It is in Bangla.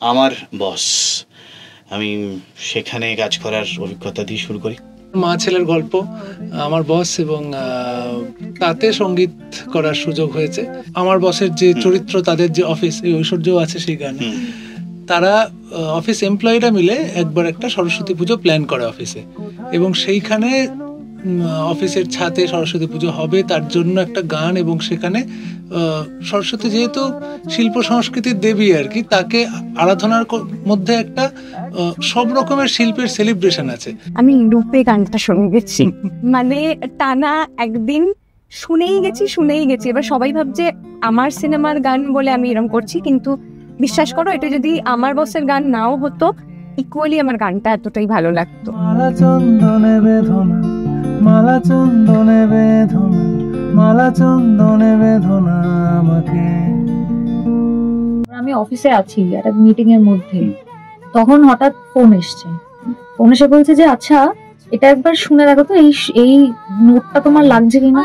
আমার বস, আমি সেখানে কাজ করার অভিজ্ঞতা দিয়ে শুরু করি। মা ছেলের গল্প, আমার বস, এবং তাতে সঙ্গীত করার সুযোগ হয়েছে। আমার বসের যে চরিত্র, তাদের যে অফিস, এই ঐশ্বর্যও আছে সেই গানে। তারা অফিস এমপ্লয়িরা মিলে একবার একটা সরস্বতী পুজো প্ল্যান করে অফিসে, এবং সেইখানে অফিসের ছাদে সরস্বতী পুজো হবে, তার জন্য একটা গান, এবং সেখানে সরস্বতী যেহেতু শিল্প সংস্কৃতির দেবী আর কি, তাকে আরাধনার মধ্যে একটা সব রকমের শিল্পের সেলিব্রেশন আছে। আমি রূপে গানটা শুনে গেছি, মানে টানা একদিন শুনেই গেছি। এবার সবাই ভাবছে আমার সিনেমার গান বলে আমি এরকম করছি, কিন্তু বিশ্বাস করো, এটা যদি আমার বসের গান নাও হতো, ইকুয়ালি আমার গানটা এতটাই ভালো লাগতো। মালা চন্দনে বেদনা, মালা চন্দনে বেদনা, মালা চন্দনে বেদনা আমাকে। আমি অফিসে আছি একটা মিটিং এর মধ্যে, তখন হঠাৎ ফোন এসে বলছে যে আচ্ছা এটা একবার শুনে দেখো তো, এই নোটটা তোমার লাগছে কিনা।